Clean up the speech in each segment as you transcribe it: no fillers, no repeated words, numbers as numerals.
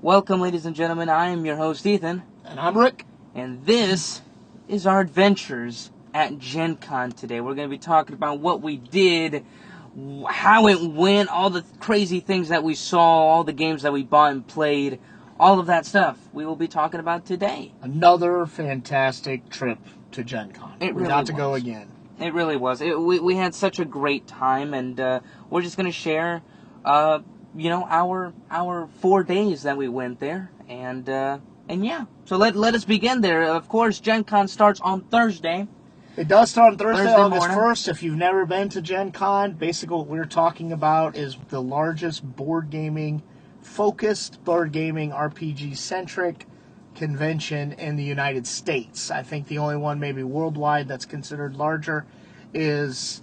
Welcome, ladies and gentlemen. I am your host, Ethan. And I'm Rick. And this is our adventures at GenCon today. We're going to be talking about what we did, how it went, all the crazy things that we saw, all the games that we bought and played, all of that stuff we will be talking about today. Another fantastic trip to GenCon. We got to go again. It really was. We had such a great time, and we're just going to share, our 4 days that we went there, and yeah. So let us begin there. Of course, GenCon starts on Thursday. It does start on Thursday, August morning. 1st. If you've never been to GenCon, basically what we're talking about is the largest board gaming RPG-centric convention in the United States. I think the only one maybe worldwide that's considered larger is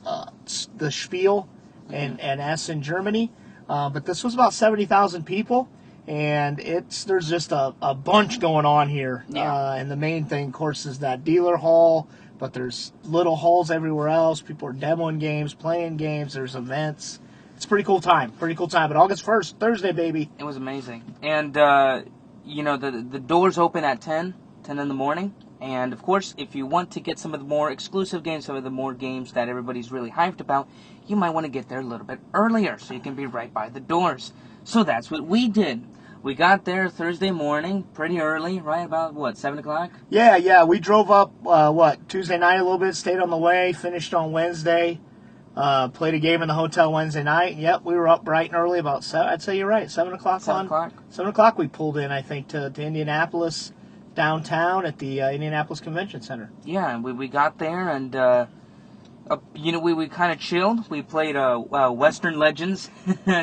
the Spiel in Essen, Germany. But this was about 70,000 people, and there's just a bunch going on here. Yeah. And the main thing, of course, is that dealer hall, but there's little halls everywhere else. People are demoing games, playing games, there's events. It's a pretty cool time. But August 1st, Thursday, baby. It was amazing. And, the doors open at 10 in the morning. And, of course, if you want to get some of the more exclusive games, some of the more games that everybody's really hyped about, you might want to get there a little bit earlier so you can be right by the doors. So that's what we did. We got there Thursday morning, pretty early, right about, 7 o'clock? Yeah. We drove up, Tuesday night a little bit, stayed on the way, finished on Wednesday. Played a game in the hotel Wednesday night. Yep, we were up bright and early about 7. I'd say you're right, 7 o'clock. 7 o'clock. 7 o'clock we pulled in, I think, to Indianapolis, downtown at the Indianapolis Convention Center. Yeah, and we got there, and, we kind of chilled. We played Western Legends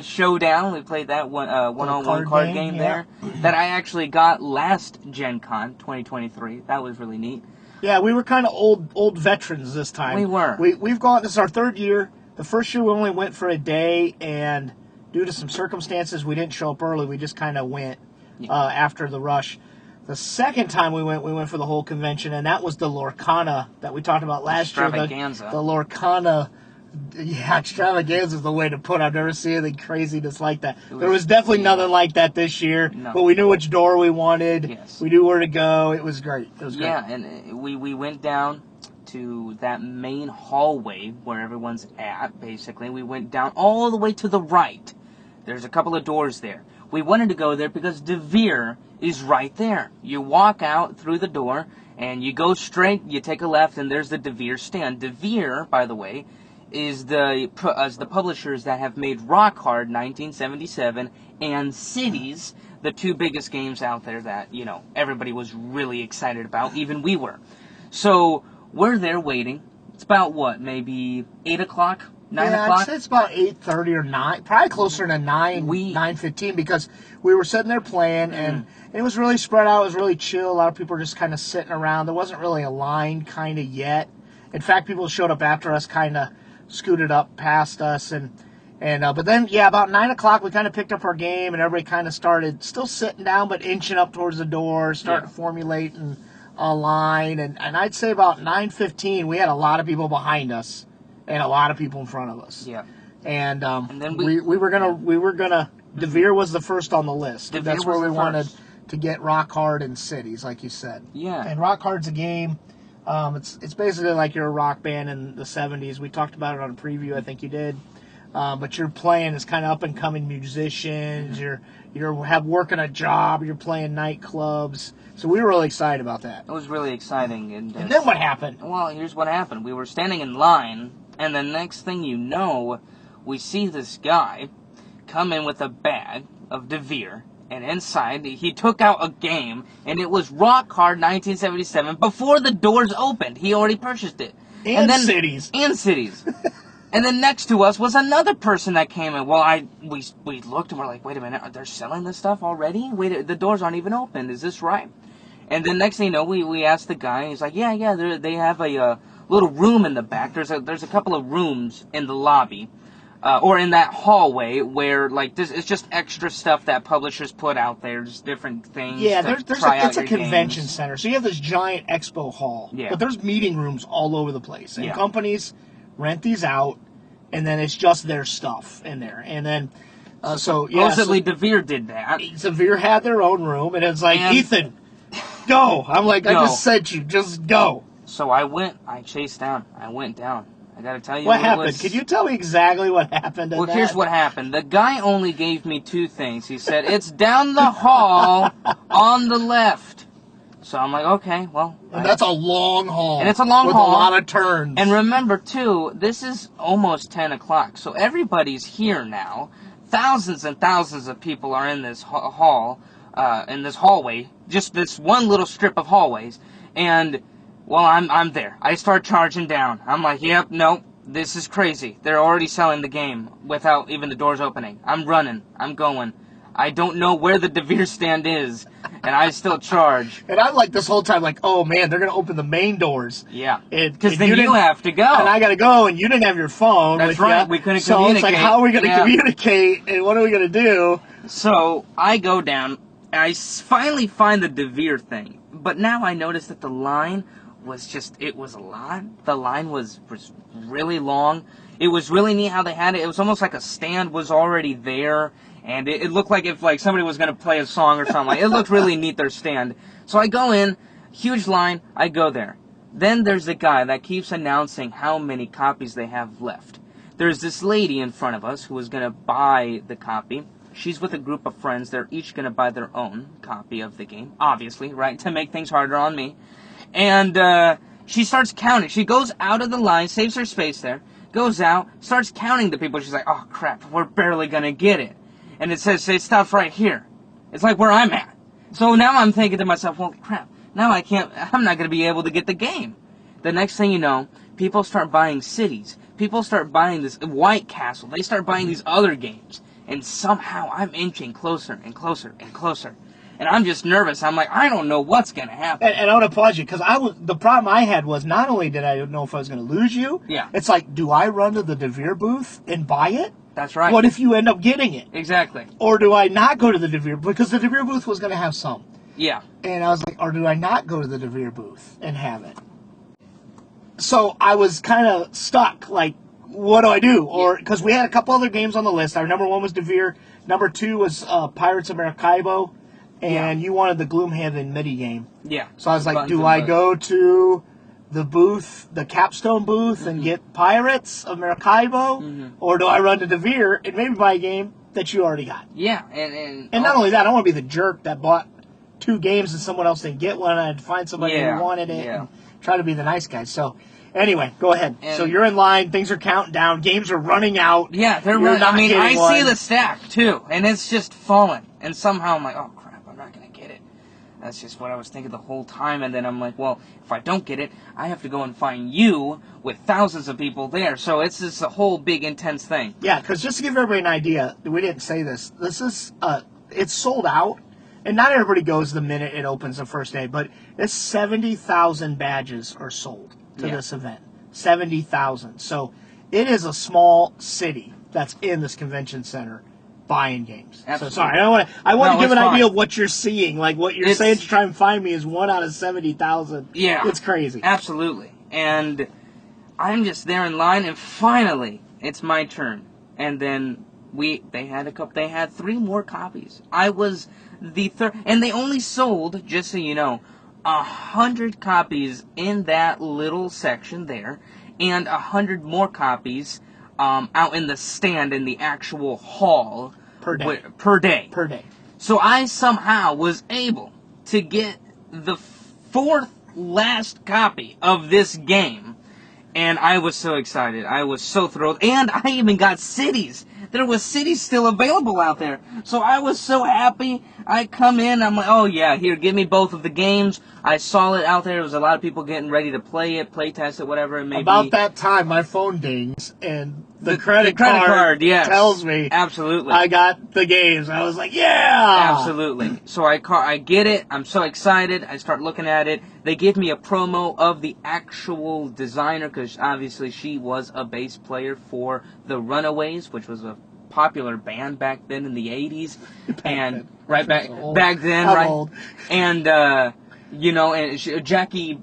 Showdown. We played that one-on-one card game there that I actually got last GenCon 2023. That was really neat. Yeah, we were kind of old veterans this time. We were. We've gone, this is our third year. The first year we only went for a day, and due to some circumstances, we didn't show up early. We just kind of went after the rush. The second time we went for the whole convention, and that was the Lorcana that we talked about last year. Extravaganza. The Lorcana, extravaganza is the way to put it. I've never seen anything craziness like that. There was definitely nothing like that this year, but we knew which door we wanted. Yes. We knew where to go. It was great. Yeah, and we went down to that main hallway where everyone's at, basically. We went down all the way to the right. There's a couple of doors there. We wanted to go there because DeVere is right there. You walk out through the door, and you go straight, you take a left, and there's the DeVere stand. DeVere, by the way, is the publishers that have made Rockhard 1977 and Cities, the two biggest games out there that, everybody was really excited about. Even we were. So we're there waiting. It's about, maybe 8 o'clock? 9 o'clock? I'd say it's about 8:30 or 9, probably closer to 9:15, because we were sitting there playing, and it was really spread out. It was really chill. A lot of people were just kind of sitting around. There wasn't really a line kind of yet. In fact, people showed up after us, kind of scooted up past us, but then, about 9 o'clock, we kind of picked up our game, and everybody kind of started still sitting down, but inching up towards the door, starting formulating a line, and I'd say about 9:15, we had a lot of people behind us. And a lot of people in front of us. Yeah. And then we were gonna. DeVere was the first on the list. That's where we wanted to get Rockhard and Cities, like you said. Yeah. And Rockhard's a game. It's basically like you're a rock band in the 70s. We talked about it on a preview. I think you did. But you're playing as kind of up and coming musicians. You're working a job. You're playing nightclubs. So we were really excited about that. It was really exciting. And then what happened? Well, here's what happened. We were standing in line, and the next thing you know, we see this guy come in with a bag of DeVere, and inside he took out a game, and it was Rockhard 1977. Before the doors opened, he already purchased it. And then Cities. And Cities. And then next to us was another person that came in. Well, we looked and we're like, wait a minute, they're selling this stuff already? Wait, the doors aren't even open. Is this right? And then next thing you know, we asked the guy. He's like, yeah, they have a little room in the back. There's a couple of rooms in the lobby, or in that hallway where it's just extra stuff that publishers put out there, just different things. Yeah, it's a convention center. So you have this giant expo hall, but there's meeting rooms all over the place, and companies rent these out, and then it's just their stuff in there. And then Supposedly DeVere did that. DeVere had their own room, and it's like, Ethan, go. I'm like, I just sent you, just go. So I went down. I went down. I gotta tell you what happened. Can you tell me exactly what happened? Well, here's what happened. The guy only gave me 2 things. He said, it's down the hall on the left. So I'm like, okay, well. And that's a long hall. And it's a long hall. With a lot of turns. And remember, too, this is almost 10 o'clock. So everybody's here now. Thousands and thousands of people are in this hall, in this hallway. Just this one little strip of hallways. And, well, I'm there. I start charging down. I'm like, yep, nope, this is crazy. They're already selling the game without even the doors opening. I'm running. I'm going. I don't know where the DeVere stand is, and I still charge. And I'm like this whole time, like, oh man, they're going to open the main doors. Yeah. Because then you have to go. And I got to go, and you didn't have your phone. That's right. We couldn't communicate. So it's like, how are we going to communicate, and what are we going to do? So I go down, and I finally find the DeVere thing. But now I notice that the line was just, it was a lot. The line was really long. It was really neat how they had it. It was almost like a stand was already there. And it looked like if like somebody was going to play a song or something. It looked really neat, their stand. So I go in, huge line, I go there. Then there's a guy that keeps announcing how many copies they have left. There's this lady in front of us who was going to buy the copy. She's with a group of friends. They're each going to buy their own copy of the game, obviously, right, to make things harder on me. And she starts counting. She goes out of the line, saves her space there, goes out, starts counting the people. She's like, oh, crap, we're barely going to get it. And it says it stops right here. It's like where I'm at. So now I'm thinking to myself, well, crap, now I'm not going to be able to get the game. The next thing you know, people start buying cities. People start buying this White Castle. They start buying these other games. And somehow I'm inching closer and closer and closer. And I'm just nervous. I'm like, I don't know what's going to happen. And I want to applaud you, because the problem I had was not only did I know if I was going to lose you, it's like, do I run to the DeVere booth and buy it? That's right. What if you end up getting it? Exactly. Or do I not go to the DeVere booth? Because the DeVere booth was going to have some. Yeah. And I was like, or do I not go to the DeVere booth and have it? So I was kind of stuck, like, what do I do? Or because we had a couple other games on the list. Our number 1 was DeVere. Number 2 was Pirates of Maracaibo. And you wanted the Gloomhaven mini game. Yeah. So I was like, do I go to the booth, the Capstone booth, and get Pirates of Maracaibo? Or do I run to DeVere and maybe buy a game that you already got? Yeah. And not only that, I don't want to be the jerk that bought 2 games and someone else didn't get one. I had to find somebody who wanted it and try to be the nice guy. So anyway, go ahead. And so you're in line. Things are counting down. Games are running out. Yeah, they're running. I mean, I see the stack, too. And it's just falling. And somehow I'm like, oh, crap, I'm not going to get it. That's just what I was thinking the whole time. And then I'm like, well, if I don't get it, I have to go and find you with thousands of people there. So it's just a whole big, intense thing. Yeah, because just to give everybody an idea, we didn't say this. This is, it's sold out. And not everybody goes the minute it opens the first day. But it's 70,000 badges are sold to this event. 70,000. So it is a small city that's in this convention center buying games. Absolutely. So sorry, I want to give an idea of what you're seeing. Like what you're saying to try and find me is 1 out of 70,000. Yeah. It's crazy. Absolutely. And I'm just there in line, and finally it's my turn. And then they had 3 more copies. I was the third, and they only sold, just so you know, 100 copies in that little section there, and 100 more copies out in the stand in the actual hall per day. Per day. So I somehow was able to get the 4th last copy of this game, and I was so excited. I was so thrilled, and I even got cities. There was cities still available out there. So I was so happy. I come in, I'm like, oh yeah, here, give me both of the games. I saw it out there. There was a lot of people getting ready to play it, play test it, whatever it may be. About that time, my phone dings, and the credit card tells me absolutely I got the games. I was like, yeah! Absolutely. So I get it. I'm so excited. I start looking at it. They give me a promo of the actual designer, because obviously she was a bass player for the Runaways, which was a popular band back then in the 80s. Back then, I'm right? old. And, Jackie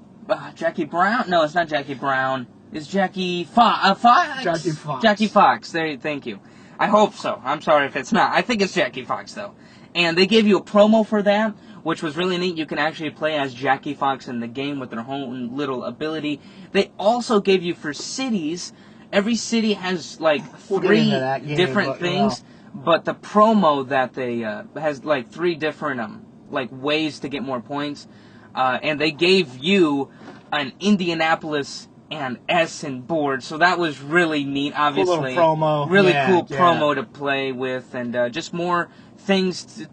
Brown? No, it's not Jackie Brown. It's Jackie Fox. Jackie Fox. Jackie Fox. Thank you. I hope so. I'm sorry if it's not. I think it's Jackie Fox, though. And they gave you a promo for that, which was really neat. You can actually play as Jackie Fox in the game with their own little ability. They also gave you for cities. Every city has like three different things, but the promo that they has like 3 different like ways to get more points, and they gave you an Indianapolis and Essen board, so that was really neat. Obviously, cool promo, really cool promo to play with, and just more things to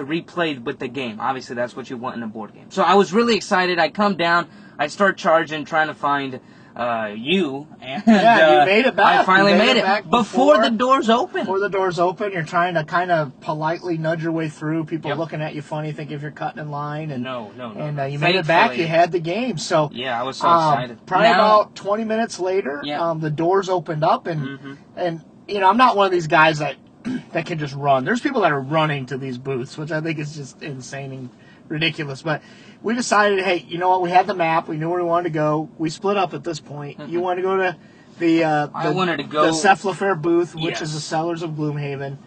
replay with the game. Obviously, that's what you want in a board game. So I was really excited. I come down, I start charging, trying to find you, and you made it back. I finally made it before the doors open. Before the doors open, you're trying to kind of politely nudge your way through. People looking at you funny, think if you're cutting in line. And no. And you made it back. You had the game. So yeah, I was so excited. Probably about 20 minutes later, the doors opened up, and I'm not one of these guys that can just run. There's people that are running to these booths, which I think is just insane and ridiculous. But we decided, hey, you know what? We had the map. We knew where we wanted to go. We split up at this point. You wanted to go to I wanted to go the Cephalofair booth, which is the Sellers of Gloomhaven.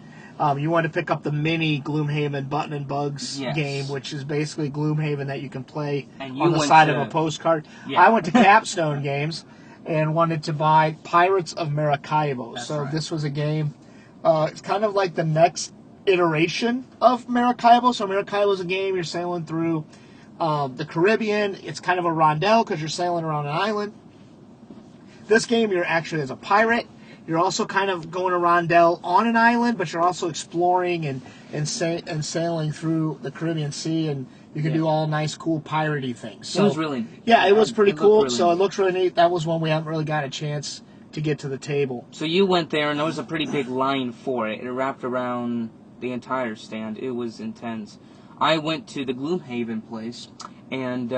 You wanted to pick up the mini Gloomhaven Button and Bugs game, which is basically Gloomhaven that you can play on the side of a postcard. I went to Capstone Games and wanted to buy Pirates of Maracaibo. This was a game. It's kind of like the next iteration of Maracaibo. So Maracaibo is a game you're sailing through the Caribbean. It's kind of a rondel because you're sailing around an island. This game, you're actually as a pirate. You're also kind of going a rondel on an island, but you're also exploring and sailing through the Caribbean Sea, and you can do all nice, cool piratey things. So, it was really neat. Yeah, it was pretty cool. So it looks really neat. That was one we haven't really got a chance to get to the table. So you went there, and there was a pretty big line for it. It wrapped around the entire stand. It was intense. I went to the Gloomhaven place, and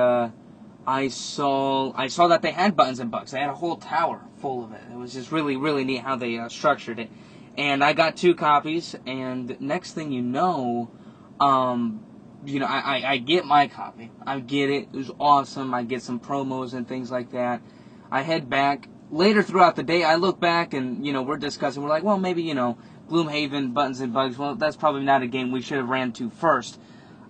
I saw that they had Buttons and Bugs. They had a whole tower full of it. It was just really, really neat how they structured it. And I got 2 copies, and next thing you know, I get my copy. I get it. It was awesome. I get some promos and things like that. I head back. Later throughout the day, I look back, and, we're discussing. We're like, well, maybe, Gloomhaven, Buttons and Bugs, well, that's probably not a game we should have ran to first.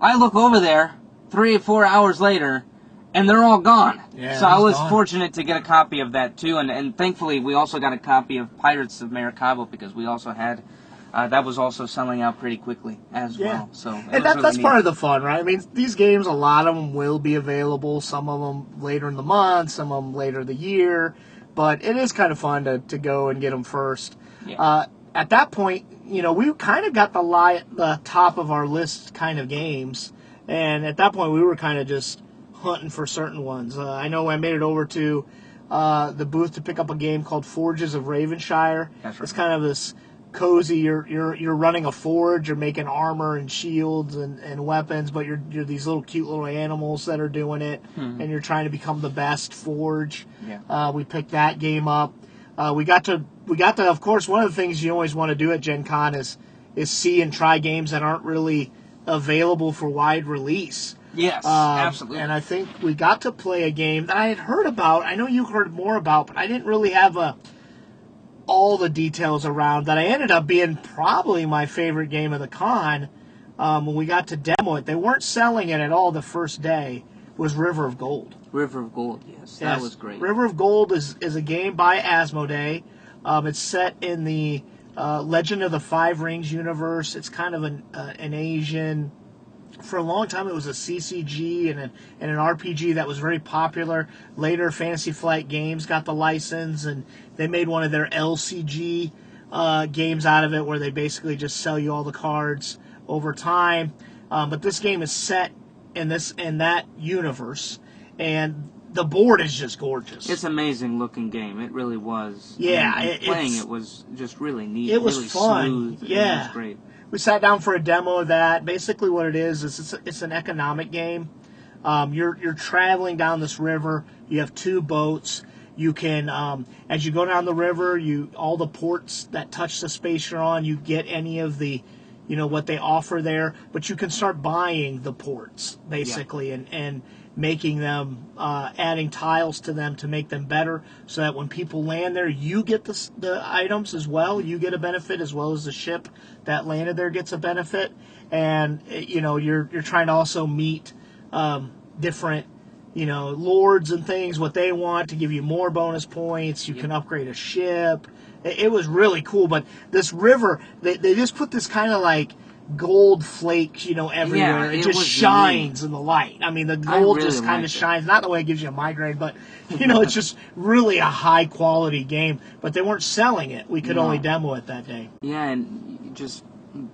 I look over there 3 or 4 hours later, and they're all gone. Yeah, so I was fortunate to get a copy of that, too. And thankfully, we also got a copy of Pirates of Maracaibo because we also had... that was also selling out pretty quickly as well. So and that's part of the fun, right? I mean, these games, a lot of them will be available. Some of them later in the month, some of them later in the year. But it is kind of fun to go and get them first. Yeah. At that point, we kind of got the top of our list kind of games. And at that point, we were kind of just hunting for certain ones. I know I made it over to the booth to pick up a game called Forges of Ravenshire. That's right. It's kind of this cozy. You're running a forge. You're making armor and shields and weapons, but you're these little cute little animals that are doing it, and you're trying to become the best forge. Yeah. We picked that game up. We got to. Of course, one of the things you always want to do at GenCon is see and try games that aren't really available for wide release. Yes, absolutely. And I think we got to play a game that I had heard about. I know you heard more about, but I didn't really have all the details around that. I ended up being probably my favorite game of the con when we got to demo it. They weren't selling it at all the first day. It was River of Gold. River of Gold, yes. That was great. River of Gold is a game by Asmodee. It's set in the Legend of the Five Rings universe. It's kind of an Asian... For a long time, it was a CCG and an RPG that was very popular. Later, Fantasy Flight Games got the license, and they made one of their LCG games out of it, where they basically just sell you all the cards over time. But this game is set in that universe, and the board is just gorgeous. It's an amazing looking game. It really was. Yeah, and playing it was just really neat. It was really fun. Smooth. Yeah, it was great. We sat down for a demo of that. Basically what it is it's an economic game. You're traveling down this river. You have 2 boats. You can, as you go down the river, all the ports that touch the space you're on, you get any of the what they offer there, but you can start buying the ports basically and making them, adding tiles to them to make them better, so that when people land there, you get the items as well. You get a benefit as well as the ship that landed there gets a benefit, and you're trying to also meet different lords and things, what they want to give you more bonus points. You can upgrade a ship. It was really cool, but this river, they just put this kind of like gold flake, everywhere. Yeah, it just shines in the light. I mean, the gold really just kind of shines. Not the way it gives you a migraine, but, it's just really a high quality game. But they weren't selling it. We could only demo it that day. Yeah, and just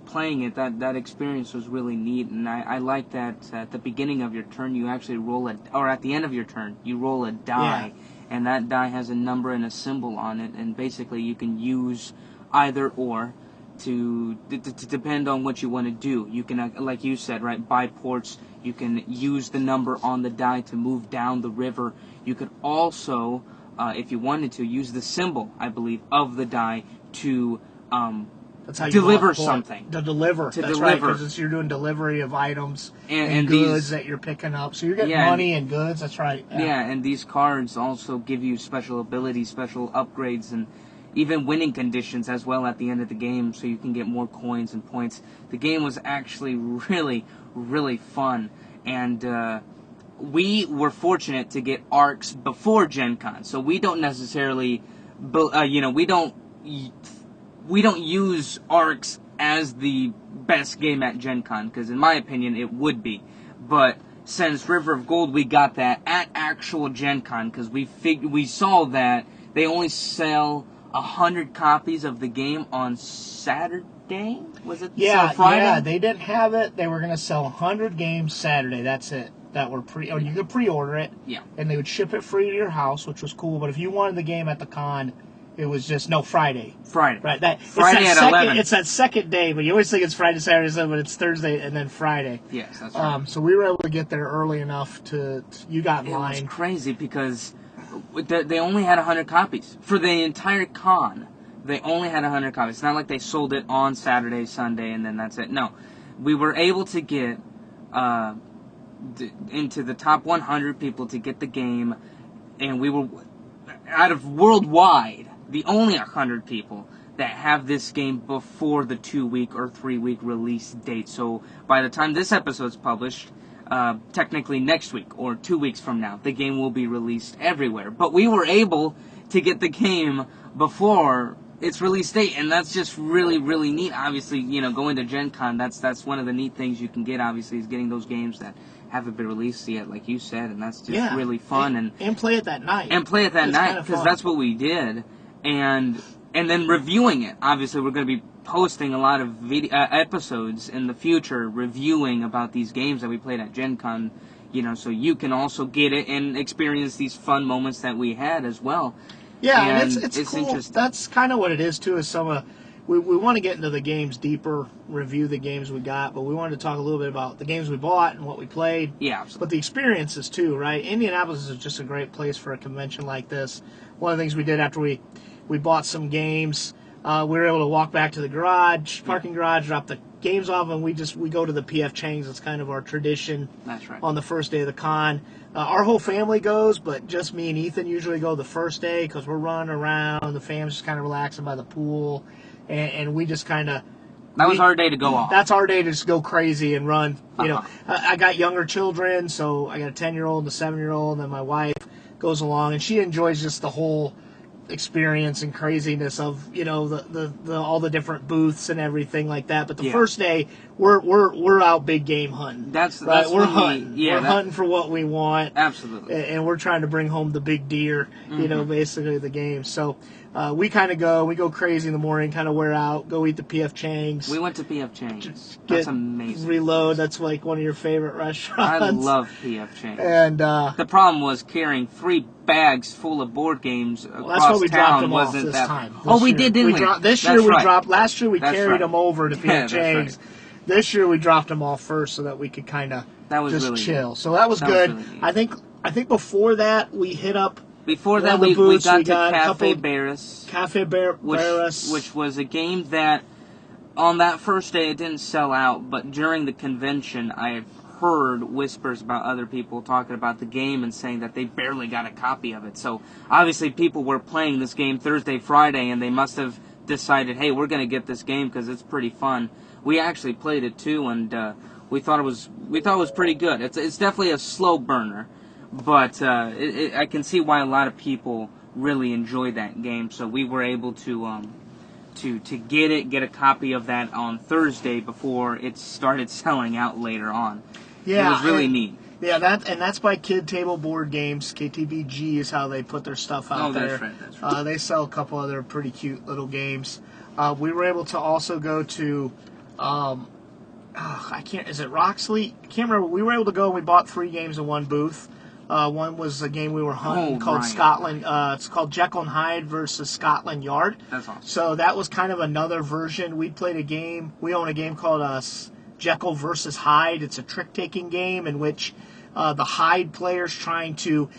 playing it, that experience was really neat. And I like that at the beginning of your turn, you actually or at the end of your turn, you roll a die. Yeah. And that die has a number and a symbol on it. And basically you can use either or to depend on what you want to do. You can, like you said, right, buy ports. You can use the number on the die to move down the river. You could also, if you wanted to, use the symbol, I believe, of the die to that's how you deliver something. To deliver. That's right, because you're doing delivery of items and goods that you're picking up. So you're getting money and goods. That's right. Yeah, and these cards also give you special abilities, special upgrades, and even winning conditions as well at the end of the game, so you can get more coins and points. The game was actually really, really fun, and we were fortunate to get ARCs before GenCon, so we don't necessarily, we don't use ARCs as the best game at GenCon, because in my opinion it would be, but since River of Gold, we got that at actual GenCon, because we saw that they only sell 100 copies of the game on Saturday? Was it? Yeah, Friday? Yeah, they didn't have it. They were going to sell 100 games Saturday. That's it. That were or you could pre-order it. Yeah. And they would ship it free to your house, which was cool. But if you wanted the game at the con, it was just Friday. Friday. Right. Friday at 11. It's that second day, but you always think it's Friday, Saturday, Sunday, but it's Thursday and then Friday. Yes, that's right. So we were able to get there early enough you got in line. It was crazy because they only had 100 copies. For the entire con, they only had 100 copies. It's not like they sold it on Saturday, Sunday, and then that's it. No. We were able to get into the top 100 people to get the game, and we were, out of worldwide, the only 100 people that have this game before the 2-week or 3-week release date. So by the time this episode's published, technically next week or 2 weeks from now, the game will be released everywhere. But we were able to get the game before its release date, and that's just really, really neat. Obviously, going to Gen Con, that's one of the neat things you can get, obviously, is getting those games that haven't been released yet, like you said, and that's just really fun. And play it that night. And play it that night, because that's what we did. And then reviewing it. Obviously, we're going to be posting a lot of episodes in the future reviewing about these games that we played at Gen Con, so you can also get it and experience these fun moments that we had as well. Yeah, and it's cool. Interesting. That's kind of what it is, too, is we want to get into the games deeper, review the games we got, but we wanted to talk a little bit about the games we bought and what we played. Yeah, absolutely. But the experiences, too, right? Indianapolis is just a great place for a convention like this. One of the things we did after we bought some games, we were able to walk back to the parking garage, drop the games off, and we go to the P.F. Chang's. It's kind of our tradition. That's right. On the first day of the con. Our whole family goes, but just me and Ethan usually go the first day because we're running around. The family's just kind of relaxing by the pool, and we just kind of... That was our day to go off. That's our day to just go crazy and run. I got younger children, so I got a 10-year-old and a 7-year-old, and then my wife goes along, and she enjoys just the whole experience and craziness of the all the different booths and everything like that. But the first day we're out big game hunting. That's we're hunting. We're hunting for what we want. Absolutely. And we're trying to bring home the big deer. Basically the game. So we go crazy in the morning, kind of wear out, go eat the P.F. Chang's. We went to P.F. Chang's. That's amazing. Reload. That's like one of your favorite restaurants. I love P.F. Chang's. And the problem was carrying 3 bags full of board games across that's why we town dropped them wasn't off this that. time. We did, didn't we? This year we dropped. Last year we carried them over to P.F. Chang's. Right. This year we dropped them off first so that we could kind of just really chill. Neat. So that was good. Was really I think before that we hit up. Before that we got to Cafe Barris. Cafe Barris, which was a game that on that first day, it didn't sell out, but during the convention, I've heard whispers about other people talking about the game and saying that they barely got a copy of it. So, obviously, people were playing this game Thursday, Friday, and they must have decided, hey, we're going to get this game because it's pretty fun. We actually played it, too, and we thought it was pretty good. It's definitely a slow burner, but I can see why a lot of people really enjoy that game, so we were able to get a copy of that on Thursday before it started selling out later on. Yeah, it was really neat. Yeah, that's by Kid Table Board Games. KTBG is how they put their stuff out there. That's right. They sell a couple other pretty cute little games. We were able to also go to, is it Roxley? I can't remember. We were able to go and we bought 3 games in one booth. One was a game we were hunting called Scotland. It's called Jekyll and Hyde versus Scotland Yard. That's awesome. So that was kind of another version. We played a game. We own a game called Jekyll versus Hyde. It's a trick-taking game in which the Hyde player's trying to...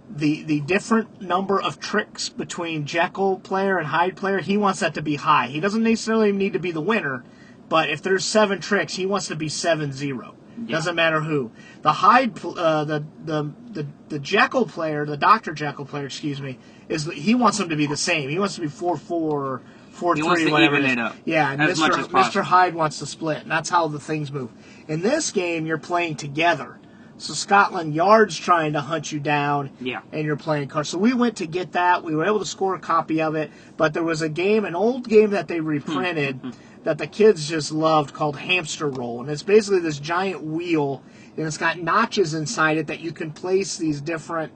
The different number of tricks between Jekyll player and Hyde player, he wants that to be high. He doesn't necessarily need to be the winner, but if there's 7 tricks, he wants to be 7-0. Yeah. Doesn't matter who. The Hyde, the Jekyll player, the Dr. Jekyll player, he wants them to be the same. He wants to be 4-4 or 4-3, he wants to whatever even it is. It up. Yeah, and as much as possible. Mr. Hyde wants to split, and that's how the things move. In this game, you're playing together. So Scotland Yard's trying to hunt you down, and you're playing cards. So we went to get that. We were able to score a copy of it, but there was an old game that they reprinted that the kids just loved called Hamster Roll. And it's basically this giant wheel, and it's got notches inside it that you can place these different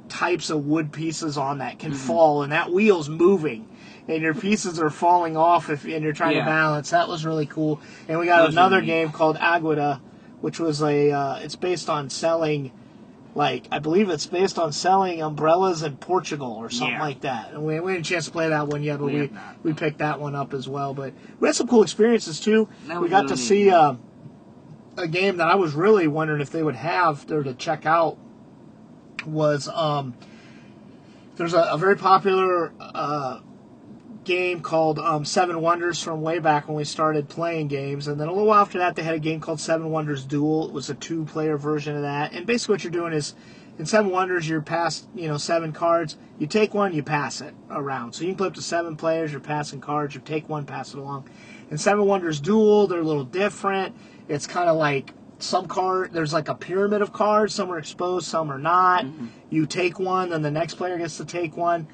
types of wood pieces on that can fall, and that wheel's moving. And your pieces are falling off and you're trying to balance. That was really cool. And we got another game called Agueda, which was it's based on selling, I believe it's based on selling umbrellas in Portugal or something like that. And we haven't a chance to play that one yet, but we picked that one up as well. But we had some cool experiences too. We got to see a game that I was really wondering if they would have there to check out. Was there's a very popular game called Seven Wonders from way back when we started playing games, and then a little after that they had a game called Seven Wonders Duel. It was a 2-player version of that, and basically what you're doing is in Seven Wonders you're passed 7 cards, you take one, you pass it around. So you can play up to 7 players, you're passing cards, you take one, pass it along. In Seven Wonders Duel, they're a little different. It's kind of like there's like a pyramid of cards, some are exposed, some are not. You take one, then the next player gets to take one.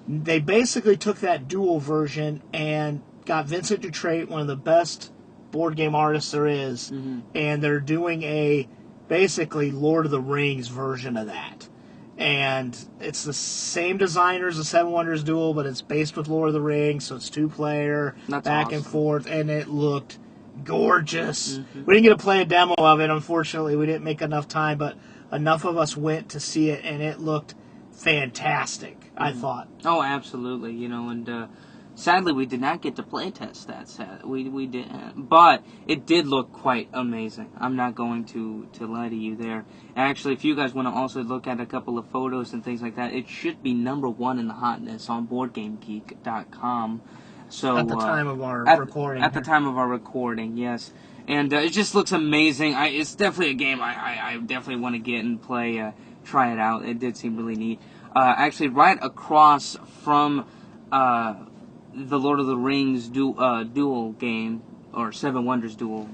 They basically took that dual version and got Vincent Dutrait, one of the best board game artists there is, and they're doing a basically Lord of the Rings version of that. And it's the same designers as Seven Wonders Duel, but it's based with Lord of the Rings, so it's 2-player, back and forth, and it looked gorgeous. We didn't get to play a demo of it, unfortunately. We didn't make enough time, but enough of us went to see it, and it looked fantastic, I thought. Oh, absolutely. And sadly we did not get to play test that set. We didn't, but it did look quite amazing. I'm not going to lie to you there. Actually, if you guys want to also look at a couple of photos and things like that, it should be #1 in the hotness on BoardGameGeek.com. So at the time of our recording. At the time of our recording, yes. And it just looks amazing. It's definitely a game I definitely want to get and play. Try it out. It did seem really neat. Actually, right across from the Lord of the Rings duel game, or Seven Wonders Duel,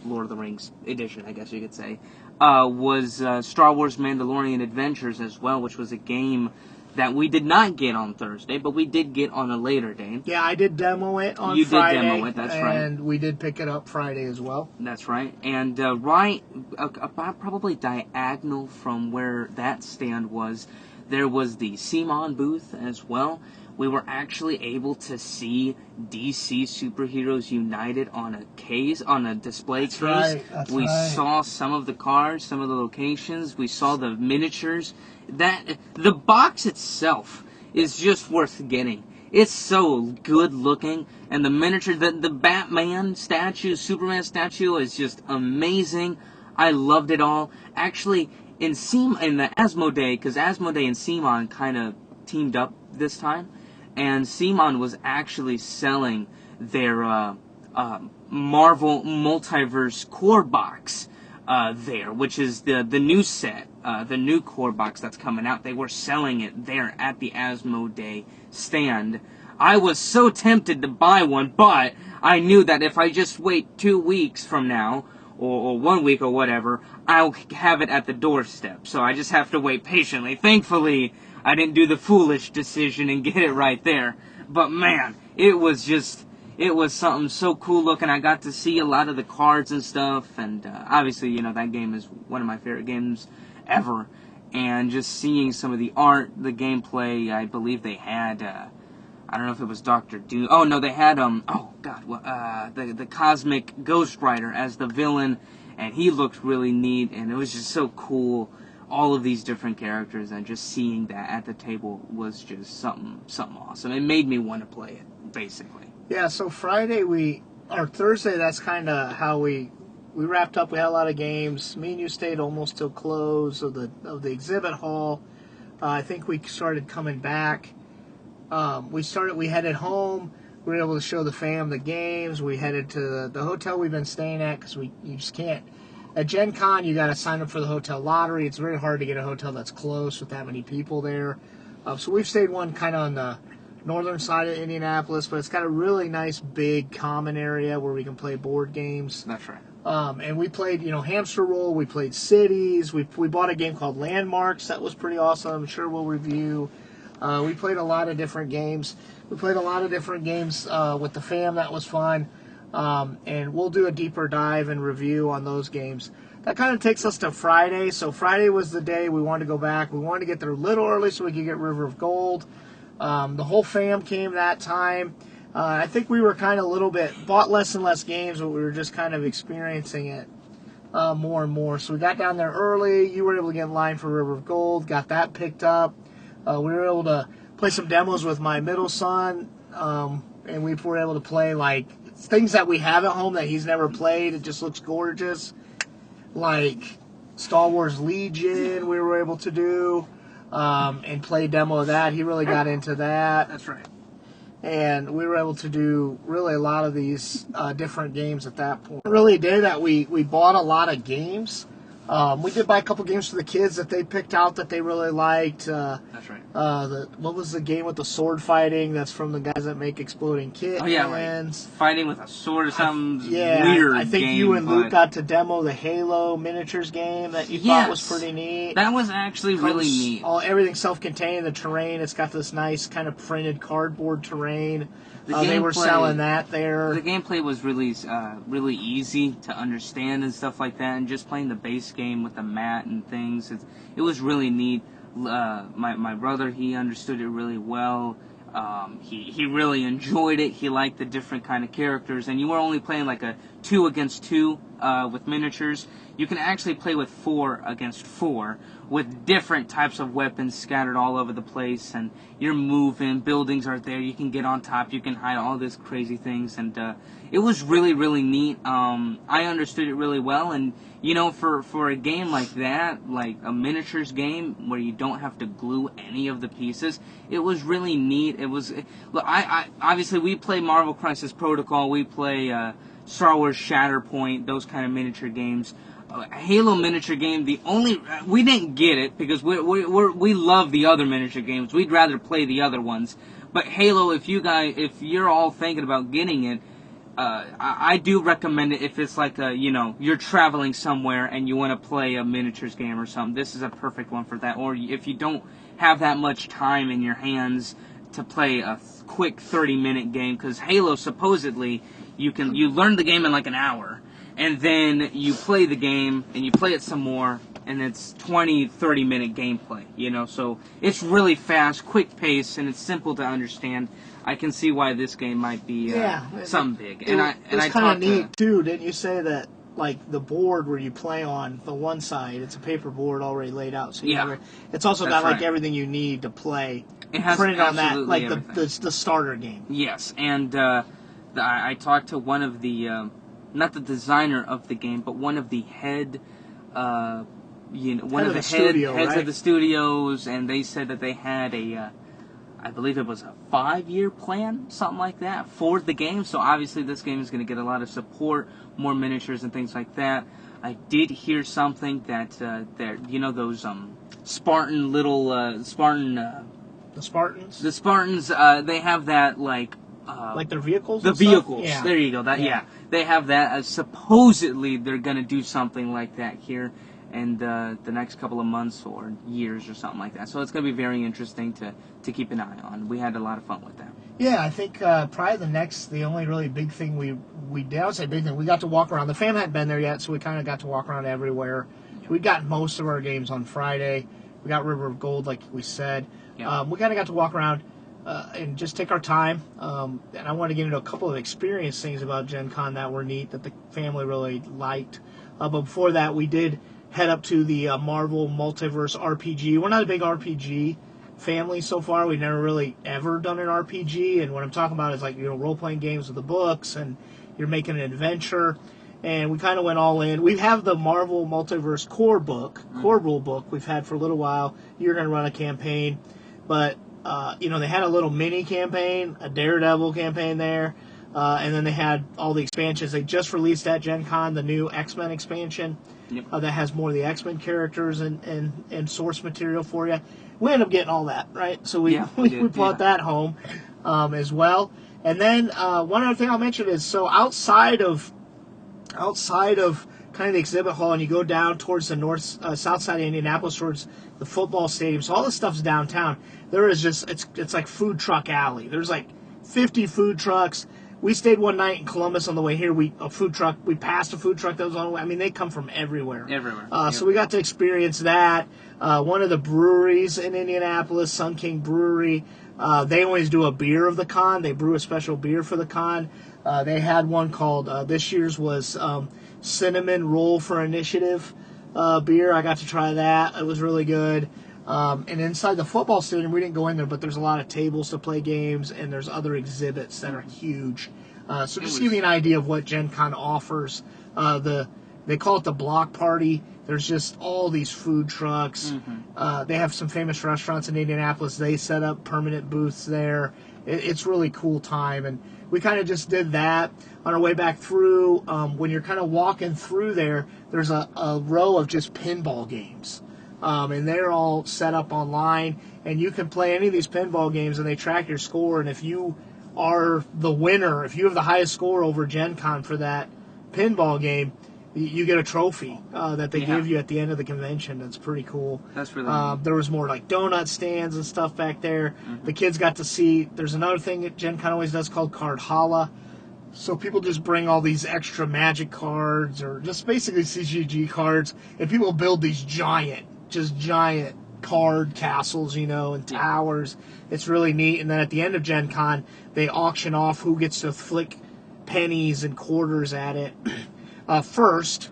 Lord of the Rings edition, I guess you could say, was Star Wars Mandalorian Adventures as well, which was a game that we did not get on Thursday, but we did get on a later day. Yeah, I did demo it on Friday. You did demo it, that's right. And we did pick it up Friday as well. That's right. And right about probably diagonal from where that stand was, there was the CMON booth as well. We were actually able to see DC Superheroes United on a display case. That's we right. saw some of the cards, some of the locations. We saw the miniatures. The box itself is just worth getting. It's so good looking, and the miniature, the Batman statue, Superman statue is just amazing. I loved it all. Actually, in the Asmodee, because Asmodee and CMON kind of teamed up this time, and CMON was actually selling their Marvel Multiverse core box there, which is the new set, the new core box that's coming out. They were selling it there at the Asmodee stand. I was so tempted to buy one, but I knew that if I just wait 2 weeks from now, or 1 week or whatever, I'll have it at the doorstep. So I just have to wait patiently. Thankfully, I didn't do the foolish decision and get it right there. But man, it was something so cool looking. I got to see a lot of the cards and stuff, and obviously, you know, that game is one of my favorite games ever. And just seeing some of the art, the gameplay, I believe they had, I don't know if it was Dr. Doom. Oh, no, they had, the Cosmic Ghost Rider as the villain, and he looked really neat, and it was just so cool. All of these different characters, and just seeing that at the table was just something awesome. It made me want to play it, basically. Yeah, so Thursday, that's kind of how we wrapped up. We had a lot of games. Me and you stayed almost till close of the exhibit hall. I think we started coming back. We headed home. We were able to show the fam the games. We headed to the hotel we've been staying at, because you just can't. At GenCon, you got to sign up for the hotel lottery. It's very hard to get a hotel that's close with that many people there. So we've stayed one kind of on the northern side of Indianapolis, but it's got a really nice big common area where we can play board games. That's right. And we played, Hamster Roll. We played Cities. We bought a game called Landmarks. That was pretty awesome. I'm sure we'll review. We played a lot of different games. With the fam. That was fun. And we'll do a deeper dive and review on those games. That kind of takes us to Friday. So Friday was the day we wanted to go back. We wanted to get there a little early so we could get River of Gold. The whole fam came that time. I think we were kind of bought less and less games, but we were just kind of experiencing it more and more. So we got down there early. You were able to get in line for River of Gold, got that picked up. We were able to play some demos with my middle son, and we were able to play like things that we have at home that he's never played. It just looks gorgeous, like Star Wars Legion. We were able to do and play a demo of that. He really got into that. That's right. And we were able to do really a lot of these different games at that point. Really a day that we bought a lot of games. We did buy a couple games for the kids that they picked out that they really liked. That's right. What was the game with the sword fighting? That's from the guys that make Exploding Kittens. Oh, yeah, right. Fighting with a sword or something weird. I think you and Luke got to demo the Halo miniatures game that you thought was pretty neat. That was actually really neat. Everything's self-contained. The terrain, it's got this nice kind of printed cardboard terrain. They were selling that there. The gameplay was really easy to understand and stuff like that, and just playing the base game with the mat and things, it was really neat. My brother, he understood it really well. He really enjoyed it. He liked the different kind of characters, and you were only playing like a 2 against 2 with miniatures. You can actually play with 4 against 4 with different types of weapons scattered all over the place, and you're moving, buildings are there, you can get on top, you can hide, all these crazy things, and it was really, really neat. I understood it really well, and for a game like that, like a miniatures game where you don't have to glue any of the pieces, it was really neat. It was, I obviously we play Marvel Crisis Protocol, we play Star Wars Shatterpoint, those kind of miniature games. Halo miniature game, we didn't get it because we love the other miniature games. We'd rather play the other ones. But Halo, if you're all thinking about getting it, I do recommend it if it's like you're traveling somewhere and you want to play a miniatures game or something. This is a perfect one for that. Or if you don't have that much time in your hands to play a quick 30-minute game, because Halo supposedly you learn the game in like an hour. And then you play the game, and you play it some more, and it's 20, 30-minute gameplay, So it's really fast, quick pace, and it's simple to understand. I can see why this game might be something big. It's kind of neat, too. Didn't you say that, like, the board where you play on the one side, it's a paper board already laid out. So it's also got, like, everything you need to play. It has printed on that, like everything. the starter game. Yes, and I talked to one of the... not the designer of the game, but one of the heads of the studios, and they said that they had I believe it was a 5-year plan, something like that, for the game. So obviously this game is going to get a lot of support, more miniatures and things like that. I did hear something that those Spartan little Spartan. The Spartans. The Spartans, they have that like their vehicles. The vehicles. Yeah. There you go. They have that. Supposedly they're going to do something like that here. And the next couple of months or years or something like that. So it's going to be very interesting to keep an eye on. We had a lot of fun with that. Yeah, I think probably the only really big thing we did, I would say big thing, we got to walk around. The fam hadn't been there yet, so we kind of got to walk around everywhere. We got most of our games on Friday. We got River of Gold, like we said. Yeah. We kind of got to walk around and just take our time. And I want to get into a couple of experience things about GenCon that were neat, that the family really liked. But before that, we did head up to the Marvel Multiverse RPG. We're not a big RPG family so far. We've never really ever done an RPG, and what I'm talking about is like, role-playing games with the books, and you're making an adventure, and we kind of went all in. We have the Marvel Multiverse core rule book we've had for a little while. You're going to run a campaign, but they had a little mini campaign, a Daredevil campaign there, and then they had all the expansions. They just released at Gen Con the new X-Men expansion. Yep. That has more of the X-Men characters and source material for you. We ended up getting all that, right? So we brought that home as well. And then one other thing I'll mention is, so outside of kind of the exhibit hall, and you go down towards the south side of Indianapolis towards the football stadium. So all this stuff's downtown. There is just it's like food truck alley. There's like 50 food trucks. We stayed one night in Columbus on the way here. We passed a food truck that was on the way. I mean, they come from everywhere. Everywhere. So we got to experience that. One of the breweries in Indianapolis, Sun King Brewery, they always do a beer of the con. They brew a special beer for the con. They had one called, this year's was Cinnamon Roll for Initiative beer. I got to try that. It was really good. And inside the football stadium, we didn't go in there, but there's a lot of tables to play games, and there's other exhibits that are huge. So just to give you an idea of what Gen Con offers, they call it the block party. There's just all these food trucks. Mm-hmm. They have some famous restaurants in Indianapolis. They set up permanent booths there. It's really cool time, and we kind of just did that on our way back through. When you're kind of walking through there, there's a row of just pinball games. And they're all set up online, and you can play any of these pinball games, and they track your score. And if you are the winner, if you have the highest score over Gen Con for that pinball game, you get a trophy that they give you at the end of the convention. That's pretty cool. That's really neat. There was more like donut stands and stuff back there. Mm-hmm. The kids got to see. There's another thing that Gen Con always does called Card Hala. So people just bring all these extra magic cards or just basically CGG cards, and people build these giant card castles, and towers. It's really neat. And then at the end of Gen Con, they auction off who gets to flick pennies and quarters at it first,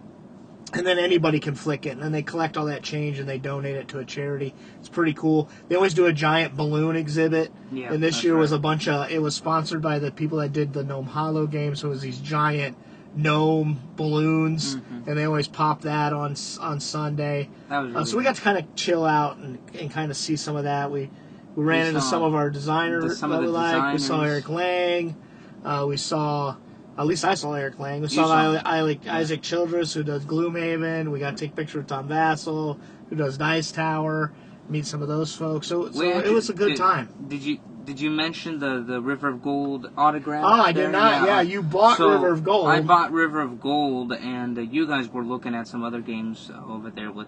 and then anybody can flick it. And then they collect all that change and they donate it to a charity. It's pretty cool. They always do a giant balloon exhibit. Yeah, and this year was it was sponsored by the people that did the Gnome Hollow game, so it was these giant gnome balloons, and they always pop that on Sunday. That was really so we got to kind of chill out and kind of see some of that. We ran into some of our designers that we like. We saw Eric Lang. We saw, at least I saw Eric Lang. We saw Isaac Childress, who does Gloomhaven. We got to take a picture with Tom Vassell, who does Dice Tower. Meet some of those folks. So it was a good time. Did you mention the River of Gold autograph? Oh, I did not. Yeah, you bought River of Gold. I bought River of Gold, and you guys were looking at some other games over there with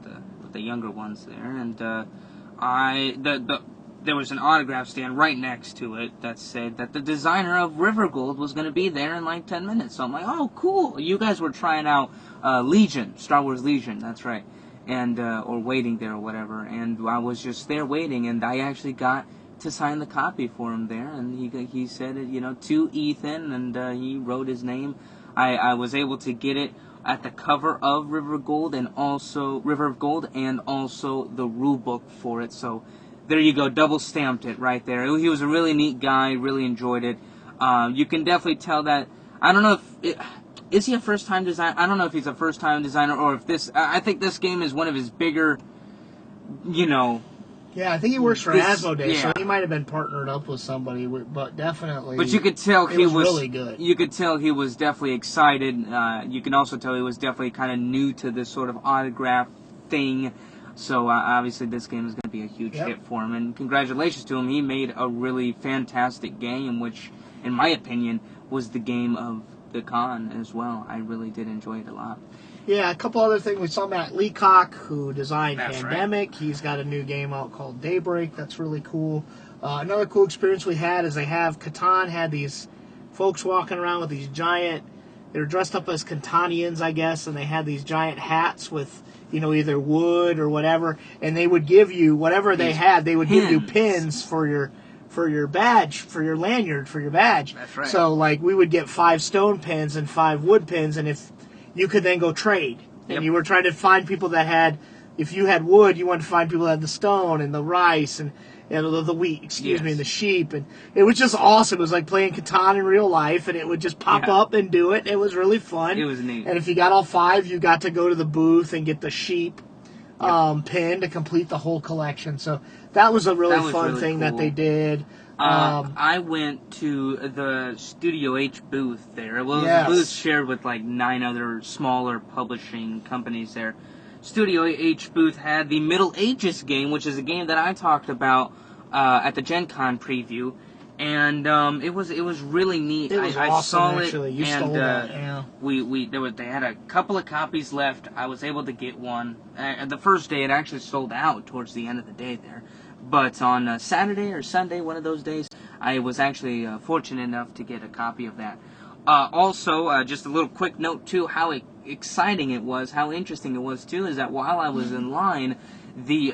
the younger ones there, and there was an autograph stand right next to it that said that the designer of River Gold was going to be there in like 10 minutes. So I'm like, oh, cool. You guys were trying out Legion, Star Wars Legion. That's right. And or waiting there or whatever, and I was just there waiting, and I actually got to sign the copy for him there, and he said it, to Ethan, and he wrote his name. I was able to get it at the cover of River of Gold, and also the rule book for it. So there you go, double stamped it right there. He was a really neat guy, really enjoyed it. You can definitely tell that. I don't know if is he a first-time designer? I don't know if he's a first-time designer or if this. I think this game is one of his bigger, Yeah, I think he works for Asmodee, so he might have been partnered up with somebody, but definitely. But you could tell he was really good. You could tell he was definitely excited. You can also tell he was definitely kind of new to this sort of autograph thing. So obviously this game is going to be a huge hit for him. And congratulations to him. He made a really fantastic game, which, in my opinion, was the game of the con as well. I really did enjoy it a lot. Yeah, a couple other things. We saw Matt Leacock, who designed Pandemic. Right. He's got a new game out called Daybreak. That's really cool. Another cool experience we had is Catan had these folks walking around with these giant, they were dressed up as Catanians, I guess, and they had these giant hats with, either wood or whatever, and they would give you, whatever they had, they would give you pins for your badge, for your lanyard, for your badge. That's right. So, we would get 5 stone pins and 5 wood pins, and if you could then go trade. And you were trying to find people that had, if you had wood, you wanted to find people that had the stone and the rice and the wheat, and the sheep. And it was just awesome. It was like playing Catan in real life, and it would just pop up and do it. It was really fun. It was neat. And if you got all 5, you got to go to the booth and get the sheep pin to complete the whole collection. So that was a really fun thing that they did. I went to the Studio H booth there. Well, the booth shared with 9 other smaller publishing companies there. Studio H booth had the Middle Ages game, which is a game that I talked about at the GenCon preview, and it was really neat. It was I awesome, saw actually. You stole that, yeah. They had a couple of copies left. I was able to get one. The first day, it actually sold out towards the end of the day there. But on Saturday or Sunday, one of those days, I was actually fortunate enough to get a copy of that. Also, just a little quick note, too, how exciting it was, how interesting it was, too, is that while I was in line, the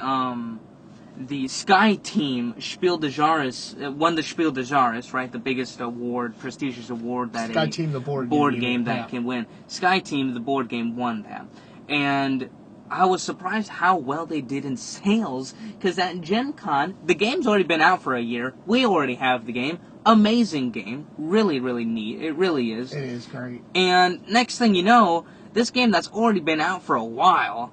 Sky Team Spiel des Jahres won the Spiel des Jahres, right? The biggest award, prestigious award that Sky Team, the board game that can win. Sky Team, the board game, won that. And I was surprised how well they did in sales, because at GenCon, the game's already been out for a year. We already have the game. Amazing game. Really, really neat. It really is. It is great. And next thing you know, this game that's already been out for a while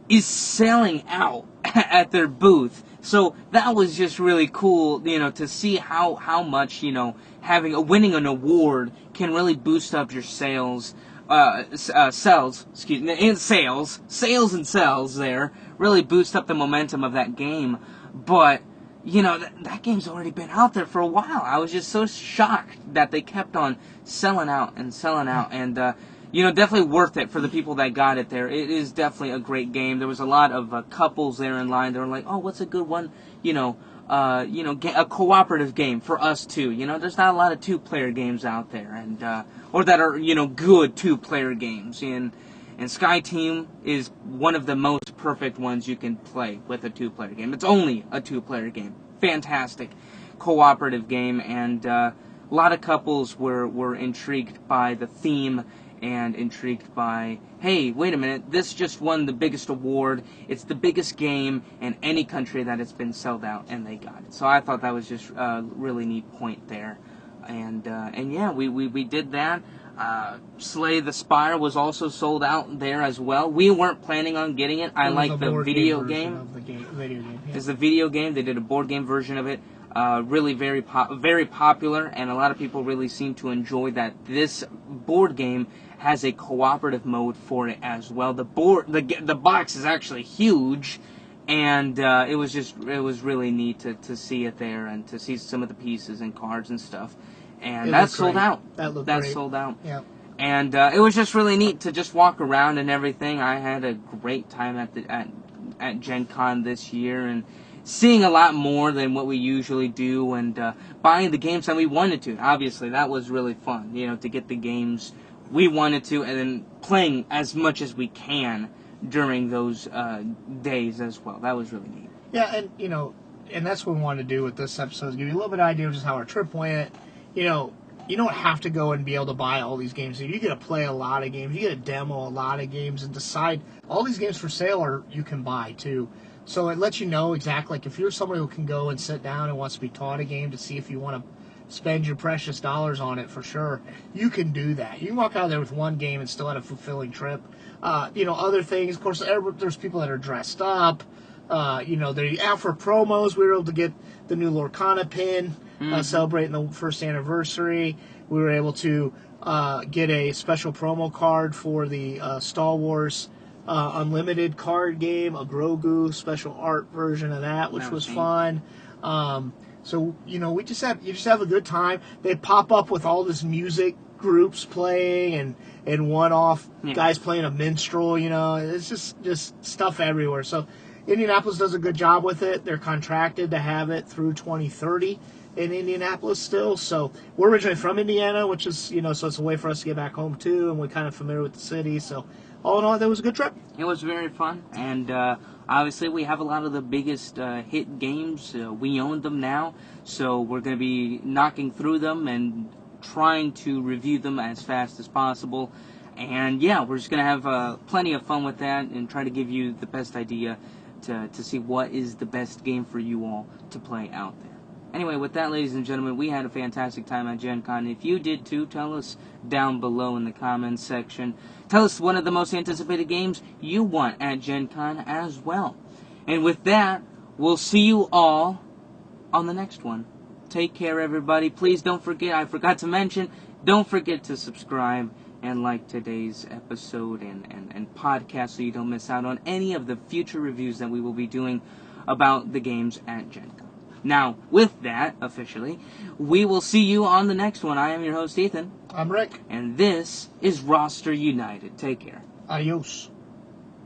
is selling out at their booth. So that was just really cool, to see how much, winning an award can really boost up your sales. Sales and sales there really boost up the momentum of that game. But, that game's already been out there for a while. I was just so shocked that they kept on selling out. And, definitely worth it for the people that got it there. It is definitely a great game. There was a lot of couples there in line. They were like, oh, what's a good one? A cooperative game for us too. There's not a lot of 2-player games out there, and or that are good 2-player games. And Sky Team is one of the most perfect ones you can play with a 2-player game. It's only a 2-player game. Fantastic cooperative game, and a lot of couples were intrigued by the theme and intrigued by, hey, wait a minute, this just won the biggest award. It's the biggest game in any country that it's been sold out, and they got it. So I thought that was just a really neat point there. And yeah, we did that. Slay the Spire was also sold out there as well. We weren't planning on getting it. I like the video game. It's the video game. They did a board game version of it. Really very popular, and a lot of people really seem to enjoy that. This board game has a cooperative mode for it as well. The box is actually huge, and it was really neat to see it there and to see some of the pieces and cards and stuff. And that's sold out. That's sold out. Yeah. And it was just really neat to just walk around and everything. I had a great time at GenCon this year, and seeing a lot more than what we usually do, and buying the games that we wanted to. Obviously, that was really fun, to get the games we wanted to, and then playing as much as we can during those days as well. That was really neat. Yeah, and, and that's what we wanted to do with this episode, is give you a little bit of idea of just how our trip went. You don't have to go and be able to buy all these games. You get to play a lot of games. You get to demo a lot of games and decide. All these games for sale you can buy, too. So it lets you know exactly, if you're somebody who can go and sit down and wants to be taught a game to see if you want to spend your precious dollars on it, for sure, you can do that. You can walk out of there with one game and still have a fulfilling trip. Other things, of course, there's people that are dressed up. they're out for promos. We were able to get the new Lorcana pin, celebrating the first anniversary. We were able to get a special promo card for the Star Wars Unlimited card game, a Grogu special art version of that, which was fun. So you just have a good time. They pop up with all this music groups playing and one-off guys playing a minstrel. It's just stuff everywhere. So Indianapolis does a good job with it. They're contracted to have it through 2030 in Indianapolis still. So we're originally from Indiana, which is, so it's a way for us to get back home too, and we're kind of familiar with the city. So all in all, that was a good trip. It was very fun, and obviously we have a lot of the biggest hit games. We own them now, so we're going to be knocking through them and trying to review them as fast as possible. And yeah, we're just going to have plenty of fun with that and try to give you the best idea to see what is the best game for you all to play out there. Anyway, with that, ladies and gentlemen, we had a fantastic time at GenCon. If you did too, tell us down below in the comments section. Tell us one of the most anticipated games you want at GenCon as well. And with that, we'll see you all on the next one. Take care, everybody. Please don't forget, I forgot to mention, don't forget to subscribe and like today's episode and podcast so you don't miss out on any of the future reviews that we will be doing about the games at GenCon. Now, with that, officially, we will see you on the next one. I am your host, Ethan. I'm Rick. And this is Roster United. Take care. Adios.